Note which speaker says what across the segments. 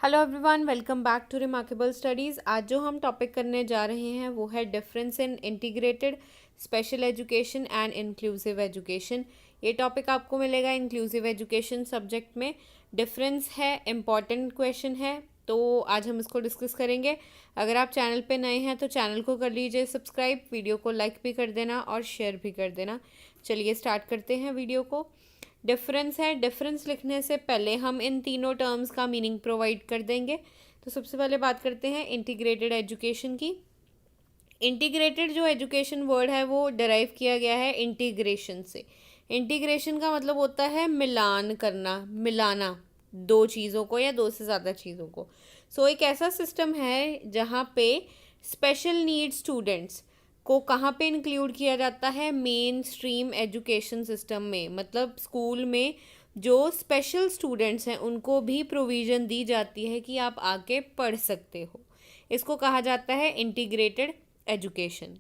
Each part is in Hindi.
Speaker 1: Hello everyone, welcome back to remarkable studies. आज जो हम टॉपिक करने जा रहे हैं वो है difference in integrated special education and inclusive education. ये टॉपिक आपको मिलेगा इंक्लूसिव एजुकेशन सब्जेक्ट में। डिफरेंस है, इम्पॉर्टेंट क्वेश्चन है, तो आज हम इसको डिस्कस करेंगे। अगर आप चैनल पे नए हैं तो चैनल को कर लीजिए सब्सक्राइब, वीडियो को लाइक भी कर देना और शेयर भी कर देना। चलिए स्टार्ट करते हैं वीडियो को। डिफरेंस है, डिफरेंस लिखने से पहले हम इन तीनों टर्म्स का मीनिंग प्रोवाइड कर देंगे। तो सबसे पहले बात करते हैं इंटीग्रेटेड एजुकेशन की। इंटीग्रेटेड जो एजुकेशन वर्ड है वो डिराइव किया गया है इंटीग्रेशन से। इंटीग्रेशन का मतलब होता है मिलान करना, मिलाना दो चीज़ों को या दो से ज़्यादा चीज़ों को। सो एक ऐसा सिस्टम है जहाँ पे स्पेशल नीड स्टूडेंट्स को कहाँ पे इंक्लूड किया जाता है, मेन स्ट्रीम एजुकेशन सिस्टम में। मतलब स्कूल में जो स्पेशल स्टूडेंट्स हैं उनको भी प्रोविज़न दी जाती है कि आप आके पढ़ सकते हो। इसको कहा जाता है integrated education.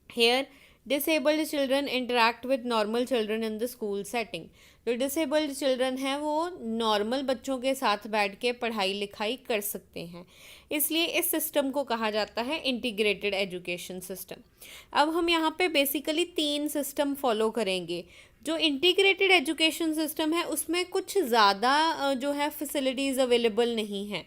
Speaker 1: Here disabled children interact with normal children in the school setting. जो डिसेबल्ड चिल्ड्रन हैं वो नॉर्मल बच्चों के साथ बैठ के पढ़ाई लिखाई कर सकते हैं, इसलिए इस सिस्टम को कहा जाता है इंटीग्रेटेड एजुकेशन सिस्टम। अब हम यहाँ पे बेसिकली 3 सिस्टम फॉलो करेंगे। जो इंटीग्रेटेड एजुकेशन सिस्टम है उसमें कुछ ज़्यादा जो है फैसिलिटीज़ अवेलेबल नहीं है।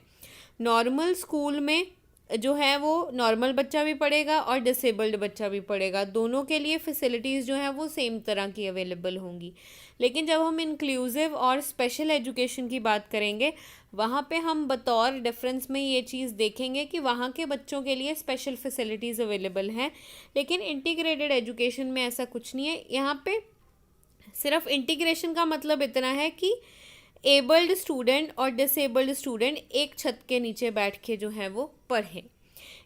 Speaker 1: नॉर्मल स्कूल में जो है वो नॉर्मल बच्चा भी पढ़ेगा और डिसेबल्ड बच्चा भी पढ़ेगा, दोनों के लिए फैसिलिटीज़ जो हैं वो सेम तरह की अवेलेबल होंगी। लेकिन जब हम इंक्लूसिव और स्पेशल एजुकेशन की बात करेंगे वहाँ पे हम बतौर डिफरेंस में ये चीज़ देखेंगे कि वहाँ के बच्चों के लिए स्पेशल फैसिलिटीज़ अवेलेबल हैं, लेकिन इंटीग्रेटेड एजुकेशन में ऐसा कुछ नहीं है। यहाँ पे सिर्फ इंटीग्रेशन का मतलब इतना है कि एबल्ड स्टूडेंट और डिसेबल्ड स्टूडेंट एक छत के नीचे बैठ के जो है वो पढ़ें।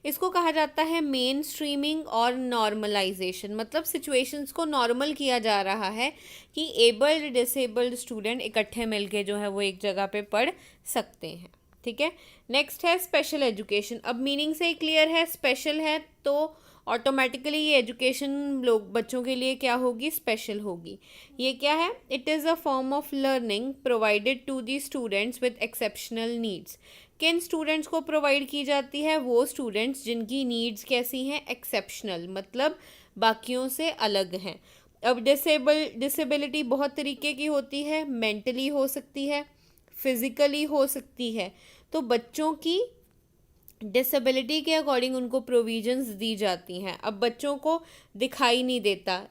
Speaker 1: इसको कहा जाता है मेन स्ट्रीमिंग और नॉर्मलाइजेशन। मतलब सिचुएशंस को नॉर्मल किया जा रहा है कि एबल्ड डिसेबल्ड स्टूडेंट इकट्ठे मिलके जो है वो एक जगह पे पढ़ सकते हैं। ठीक है, नेक्स्ट है स्पेशल एजुकेशन। अब मीनिंग से ही क्लियर है, स्पेशल है तो ऑटोमेटिकली ये एजुकेशन लोग बच्चों के लिए क्या होगी, स्पेशल होगी। ये क्या है, it is a form of learning provided to the students with exceptional needs. किन स्टूडेंट्स को प्रोवाइड की जाती है, वो स्टूडेंट्स जिनकी नीड्स कैसी हैं, एक्सेप्शनल, मतलब बाकियों से अलग हैं। अब डिसेबिलिटी बहुत तरीके की होती है, मेंटली हो सकती है, फिज़िकली हो सकती है। तो बच्चों की डिसेबिलिटी के अकॉर्डिंग उनको प्रोविजंस दी जाती हैं। अब बच्चों को दिखाई नहीं देता,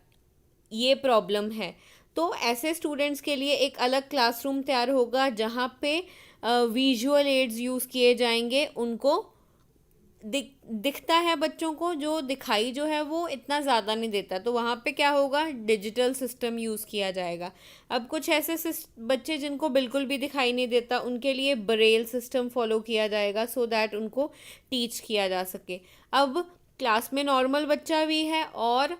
Speaker 1: ये प्रॉब्लम है, तो ऐसे स्टूडेंट्स के लिए एक अलग क्लासरूम तैयार होगा जहाँ पे विजुअल एड्स यूज़ किए जाएंगे। उनको दिखता है बच्चों को, जो दिखाई जो है वो इतना ज़्यादा नहीं देता, तो वहाँ पे क्या होगा, डिजिटल सिस्टम यूज़ किया जाएगा। अब कुछ ऐसे बच्चे जिनको बिल्कुल भी दिखाई नहीं देता उनके लिए ब्रेल सिस्टम फॉलो किया जाएगा सो दैट उनको टीच किया जा सके। अब क्लास में नॉर्मल बच्चा भी है और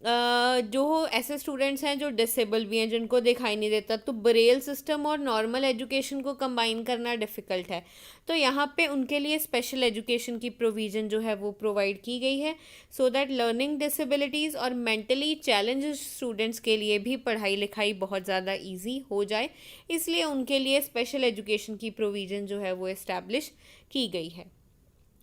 Speaker 1: जो ऐसे स्टूडेंट्स हैं जो डिसेबल भी हैं, जिनको दिखाई नहीं देता, तो ब्रेल सिस्टम और नॉर्मल एजुकेशन को कंबाइन करना डिफ़िकल्ट है। तो यहाँ पे उनके लिए स्पेशल एजुकेशन की प्रोविज़न जो है वो प्रोवाइड की गई है सो दैट लर्निंग डिसेबिलिटीज़ और मेंटली चैलेंज स्टूडेंट्स के लिए भी पढ़ाई लिखाई बहुत ज़्यादा ईजी हो जाए, इसलिए उनके लिए स्पेशल एजुकेशन की प्रोविज़न जो है वो इस्टेब्लिश की गई है।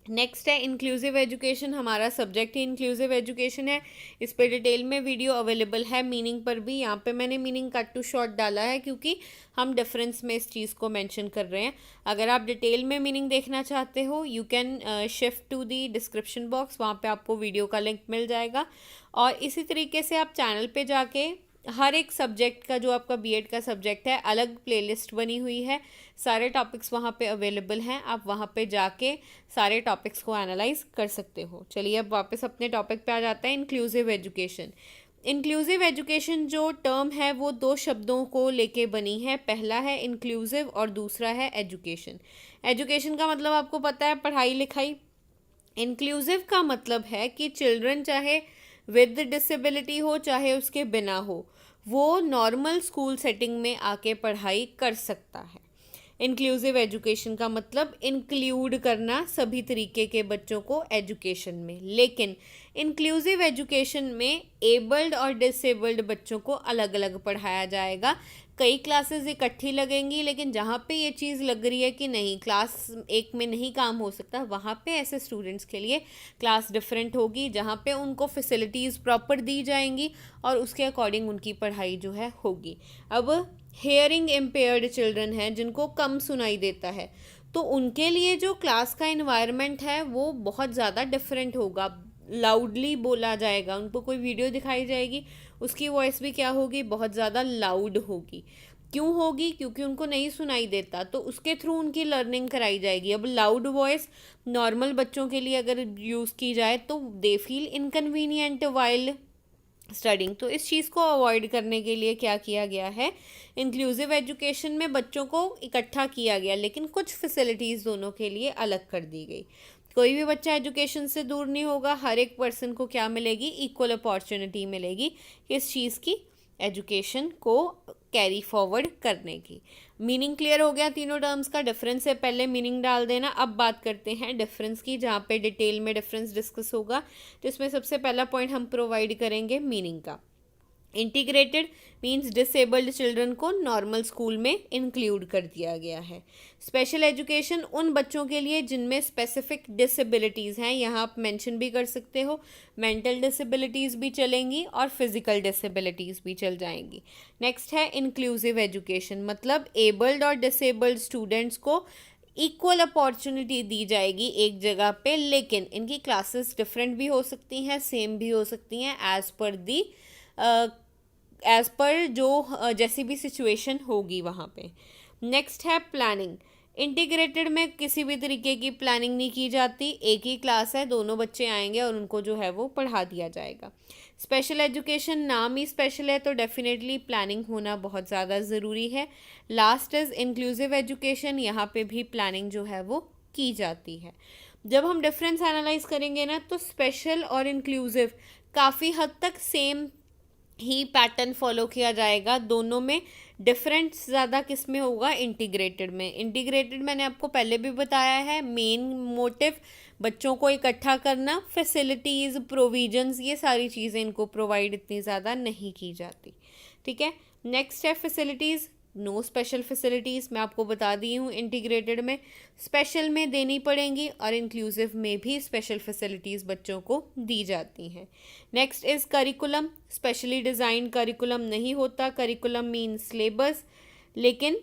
Speaker 1: नेक्स्ट है इंक्लूसिव एजुकेशन। हमारा सब्जेक्ट ही इंक्लूसिव एजुकेशन है। इस पे डिटेल में वीडियो अवेलेबल है, मीनिंग पर भी। यहाँ पे मैंने मीनिंग कट टू शॉर्ट डाला है क्योंकि हम डिफरेंस में इस चीज़ को मेंशन कर रहे हैं। अगर आप डिटेल में मीनिंग देखना चाहते हो you can shift to the description box, वहाँ पे आपको वीडियो का लिंक मिल जाएगा। और इसी तरीके से आप चैनल पे जाके हर एक सब्जेक्ट का, जो आपका बीएड का सब्जेक्ट है, अलग प्लेलिस्ट बनी हुई है, सारे टॉपिक्स वहाँ पे अवेलेबल हैं। आप वहाँ पे जाके सारे टॉपिक्स को एनालाइज कर सकते हो। चलिए अब वापस अपने टॉपिक पे आ जाता है, इंक्लूसिव एजुकेशन। इंक्लूसिव एजुकेशन जो टर्म है वो 2 शब्दों को लेके बनी है। पहला है इंक्लूसिव और दूसरा है एजुकेशन। एजुकेशन का मतलब आपको पता है, पढ़ाई लिखाई। इंक्लूसिव का मतलब है कि चिल्ड्रन चाहे विद डिसेबिलिटी हो चाहे उसके बिना हो, वो नॉर्मल स्कूल सेटिंग में आके पढ़ाई कर सकता है। इंक्लूसिव एजुकेशन का मतलब इंक्लूड करना सभी तरीके के बच्चों को एजुकेशन में। लेकिन इंक्लूसिव एजुकेशन में एबल्ड और डिसेबल्ड बच्चों को अलग अलग पढ़ाया जाएगा, कई क्लासेस इकट्ठी लगेंगी, लेकिन जहाँ पे ये चीज़ लग रही है कि नहीं क्लास एक में नहीं काम हो सकता, वहाँ पे ऐसे स्टूडेंट्स के लिए क्लास डिफरेंट होगी, जहाँ पे उनको फैसिलिटीज़ प्रॉपर दी जाएंगी और उसके अकॉर्डिंग उनकी पढ़ाई जो है होगी। अब हेयरिंग इम्पेयर्ड चिल्ड्रन हैं जिनको कम सुनाई देता है, तो उनके लिए जो क्लास का इन्वायरमेंट है वो बहुत ज़्यादा डिफरेंट होगा। लाउडली बोला जाएगा, उनको कोई वीडियो दिखाई जाएगी, उसकी वॉइस भी क्या होगी, बहुत ज़्यादा लाउड होगी। क्यों होगी? क्योंकि उनको नहीं सुनाई देता, तो उसके थ्रू उनकी लर्निंग कराई जाएगी। अब लाउड वॉइस नॉर्मल बच्चों के लिए अगर यूज़ की जाए तो they feel inconvenient while studying. तो इस चीज़ को अवॉइड करने के लिए क्या किया गया है, इंक्लूसिव एजुकेशन में बच्चों को इकट्ठा किया गया, लेकिन कुछ फैसिलिटीज़ दोनों के लिए अलग कर दी गई। कोई भी बच्चा एजुकेशन से दूर नहीं होगा, हर एक पर्सन को क्या मिलेगी, इक्वल अपॉर्चुनिटी मिलेगी इस चीज़ की, एजुकेशन को कैरी फॉरवर्ड करने की। मीनिंग क्लियर हो गया तीनों टर्म्स का? डिफरेंस से पहले मीनिंग डाल देना। अब बात करते हैं डिफरेंस की, जहाँ पे डिटेल में डिफरेंस डिस्कस होगा। तो इसमें सबसे पहला पॉइंट हम प्रोवाइड करेंगे मीनिंग का। इंटीग्रेटेड मीन्स डिसेबल्ड चिल्ड्रन को नॉर्मल स्कूल में इंक्लूड कर दिया गया है। स्पेशल एजुकेशन उन बच्चों के लिए जिनमें स्पेसिफिक डिसेबिलिटीज़ हैं, यहाँ आप मेंशन भी कर सकते हो, मेंटल डिसेबिलिटीज़ भी चलेंगी और फिजिकल डिसेबिलिटीज़ भी चल जाएंगी। नेक्स्ट है इंक्लूसिव एजुकेशन, मतलब एबल्ड और डिसेबल्ड स्टूडेंट्स को इक्वल अपॉर्चुनिटी दी जाएगी एक जगह पे, लेकिन इनकी क्लासेस डिफरेंट भी हो सकती हैं, सेम भी हो सकती हैं, एज पर जो जैसी भी सिचुएशन होगी वहाँ पे। नेक्स्ट है प्लानिंग। इंटीग्रेटेड में किसी भी तरीके की प्लानिंग नहीं की जाती, एक ही क्लास है, दोनों बच्चे आएंगे और उनको जो है वो पढ़ा दिया जाएगा। स्पेशल एजुकेशन, नाम ही स्पेशल है तो डेफिनेटली प्लानिंग होना बहुत ज़्यादा ज़रूरी है। लास्ट इज़ इंक्लूसिव एजुकेशन, यहाँ पे भी प्लानिंग जो है वो की जाती है। जब हम डिफरेंस एनालाइज करेंगे ना, तो स्पेशल और इंक्लूसिव काफ़ी हद तक सेम ही पैटर्न फॉलो किया जाएगा। दोनों में डिफरेंस ज़्यादा किस में होगा, इंटीग्रेटेड में। इंटीग्रेटेड मैंने आपको पहले भी बताया है, मेन मोटिव बच्चों को इकट्ठा करना, फैसिलिटीज़, प्रोविजंस, ये सारी चीज़ें इनको प्रोवाइड इतनी ज़्यादा नहीं की जाती। ठीक है, नेक्स्ट है फैसिलिटीज़। नो स्पेशल फैसिलिटीज़, मैं आपको बता दी हूँ। इंटीग्रेटेड में स्पेशल में देनी पड़ेंगी और इंक्लूसिव में भी स्पेशल फैसिलिटीज़ बच्चों को दी जाती हैं। Next is curriculum. Specially design curriculum नहीं होता, करिकुलम मीन सिलेबस, लेकिन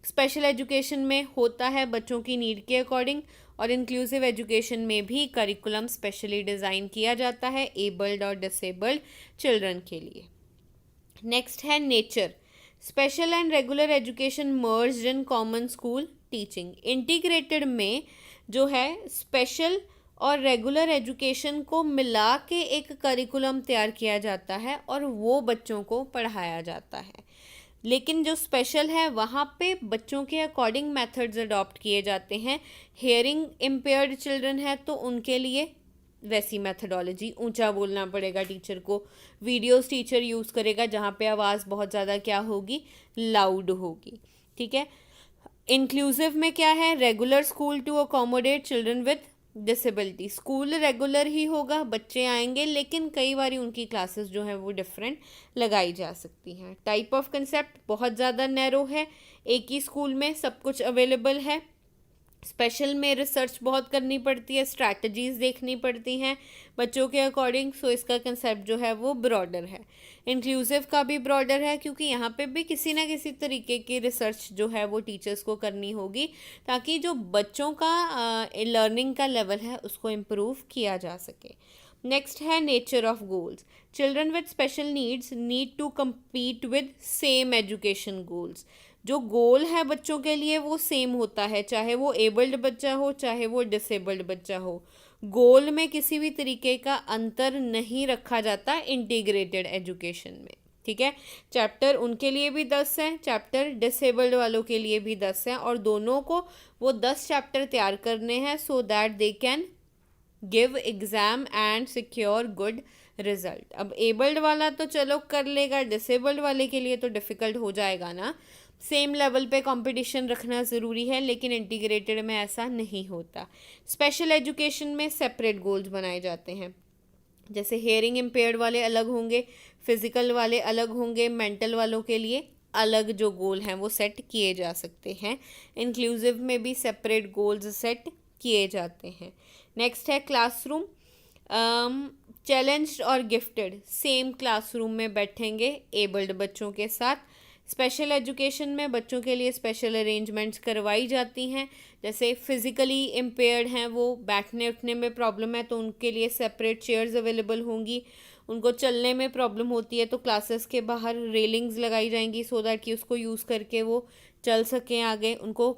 Speaker 1: स्पेशल एजुकेशन में होता है बच्चों की नीड के अकॉर्डिंग, और इंक्लूसिव एजुकेशन में भी करिकुलम स्पेशली डिज़ाइन किया जाता है एबल्ड और डिसेबल्ड चिल्ड्रन के लिए। नेक्स्ट है nature. Special and regular education merged in common school teaching. Integrated में जो है स्पेशल और रेगुलर एजुकेशन को मिला के एक करिकुलम तैयार किया जाता है और वो बच्चों को पढ़ाया जाता है। लेकिन जो स्पेशल है वहाँ पे बच्चों के अकॉर्डिंग मेथड्स अडॉप्ट किए जाते हैं। हेयरिंग इम्पेयर्ड चिल्ड्रन है तो उनके लिए वैसी मेथडोलॉजी, ऊंचा बोलना पड़ेगा टीचर को, वीडियोस टीचर यूज़ करेगा जहाँ पे आवाज़ बहुत ज़्यादा क्या होगी, लाउड होगी। ठीक है, इंक्लूसिव में क्या है, regular school to accommodate children with disability. School regular ही होगा, बच्चे आएंगे, लेकिन कई बार उनकी क्लासेस जो है वो डिफरेंट लगाई जा सकती हैं। टाइप ऑफ कंसेप्ट बहुत ज़्यादा नैरो है, एक ही स्कूल में सब कुछ अवेलेबल है। स्पेशल में रिसर्च बहुत करनी पड़ती है, स्ट्रैटेजीज़ देखनी पड़ती हैं बच्चों के अकॉर्डिंग, सो इसका कंसेप्ट जो है वो ब्रॉडर है। इंक्लूसिव का भी ब्रॉडर है क्योंकि यहाँ पे भी किसी ना किसी तरीके की रिसर्च जो है वो टीचर्स को करनी होगी ताकि जो बच्चों का लर्निंग का लेवल है उसको इम्प्रूव किया जा सके। नेक्स्ट है nature of goals. Children with special needs need to compete with same education goals. जो गोल है बच्चों के लिए वो सेम होता है, चाहे वो एबल्ड बच्चा हो चाहे वो डिसेबल्ड बच्चा हो। गोल में किसी भी तरीके का अंतर नहीं रखा जाता इंटीग्रेटेड एजुकेशन में। ठीक है, चैप्टर उनके लिए भी 10 हैं, चैप्टर डिसेबल्ड वालों के लिए भी 10 हैं, और दोनों को वो 10 चैप्टर तैयार करने हैं so that they can give exam and secure good result. अब एबल्ड वाला तो चलो कर लेगा, डिसेबल्ड वाले के लिए तो डिफ़िकल्ट हो जाएगा ना। सेम लेवल पे कंपटीशन रखना ज़रूरी है, लेकिन इंटीग्रेटेड में ऐसा नहीं होता। स्पेशल एजुकेशन में सेपरेट गोल्स बनाए जाते हैं, जैसे हेयरिंग इम्पेयर्ड वाले अलग होंगे, फिजिकल वाले अलग होंगे, मेंटल वालों के लिए अलग जो गोल हैं वो सेट किए जा सकते हैं। इंक्लूसिव में भी सेपरेट गोल्स सेट किए जाते हैं। नेक्स्ट है क्लासरूम। चैलेंज्ड और गिफ्टेड सेम क्लासरूम में बैठेंगे एबल्ड बच्चों के साथ। स्पेशल एजुकेशन में बच्चों के लिए स्पेशल अरेंजमेंट्स करवाई जाती हैं, जैसे फिज़िकली इम्पेयर्ड हैं, वो बैठने उठने में प्रॉब्लम है तो उनके लिए सेपरेट चेयर्स अवेलेबल होंगी। उनको चलने में प्रॉब्लम होती है तो क्लासेस के बाहर रेलिंग्स लगाई जाएंगी सो दैट कि उसको यूज़ करके वो चल सकें आगे। उनको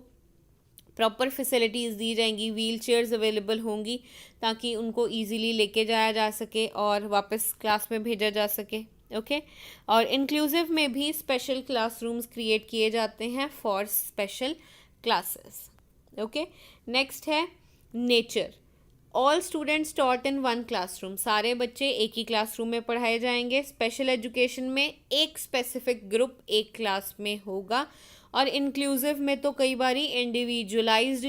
Speaker 1: प्रॉपर फैसिलिटीज़ दी जाएंगी, व्हील चेयर्स अवेलेबल होंगी ताकि उनको ईजीली लेके जाया जा सके और वापस क्लास में भेजा जा सके। ओके और इंक्लूसिव में भी स्पेशल क्लासरूम्स क्रिएट किए जाते हैं for special classes. Okay next है nature. All students taught in one classroom, सारे बच्चे एक ही क्लासरूम में पढ़ाए जाएंगे। स्पेशल एजुकेशन में एक स्पेसिफिक ग्रुप एक क्लास में होगा और इंक्लूसिव में तो कई बार इंडिविजुअलाइज्ड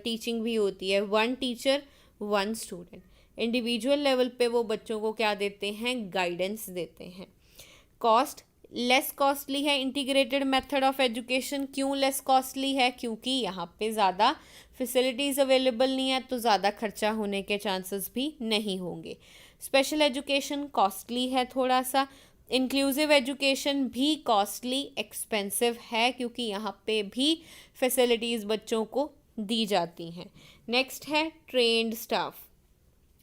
Speaker 1: टीचिंग भी होती है, one teacher one student. Individual level पे वो बच्चों को क्या देते हैं, गाइडेंस देते हैं। कॉस्ट लेस कॉस्टली है इंटीग्रेटेड मेथड ऑफ एजुकेशन। क्यों लेस कॉस्टली है, क्योंकि यहाँ पे ज़्यादा फैसिलिटीज़ अवेलेबल नहीं है तो ज़्यादा खर्चा होने के चांसेस भी नहीं होंगे। स्पेशल एजुकेशन कॉस्टली है थोड़ा सा। इंक्लूसिव एजुकेशन भी कॉस्टली एक्सपेंसिव है क्योंकि यहाँ पे भी फैसिलिटीज़ बच्चों को दी जाती हैं। नेक्स्ट है ट्रेंड स्टाफ।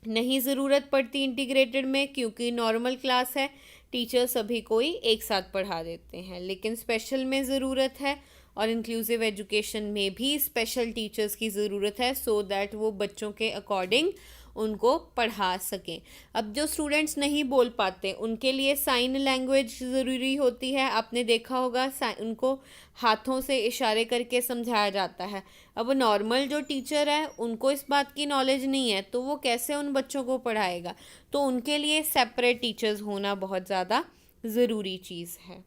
Speaker 1: नहीं ज़रूरत पड़ती इंटीग्रेटेड में क्योंकि नॉर्मल क्लास है, टीचर सभी कोई एक साथ पढ़ा देते हैं, लेकिन स्पेशल में ज़रूरत है और इंक्लूसिव एजुकेशन में भी स्पेशल टीचर्स की ज़रूरत है सो दैट वो बच्चों के अकॉर्डिंग उनको पढ़ा सकें। अब जो स्टूडेंट्स नहीं बोल पाते उनके लिए साइन लैंग्वेज ज़रूरी होती है। आपने देखा होगा उनको हाथों से इशारे करके समझाया जाता है। अब नॉर्मल जो टीचर है उनको इस बात की नॉलेज नहीं है तो वो कैसे उन बच्चों को पढ़ाएगा, तो उनके लिए सेपरेट टीचर्स होना बहुत ज़्यादा ज़रूरी चीज़ है।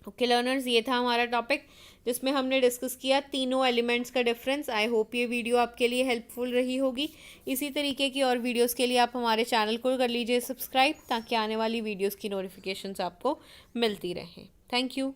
Speaker 1: ओके लर्नर्स, ये था हमारा टॉपिक जिसमें हमने डिस्कस किया तीनों एलिमेंट्स का डिफरेंस। आई होप ये वीडियो आपके लिए हेल्पफुल रही होगी। इसी तरीके की और वीडियोस के लिए आप हमारे चैनल को कर लीजिए सब्सक्राइब ताकि आने वाली वीडियोस की नोटिफिकेशंस आपको मिलती रहें। Thank you.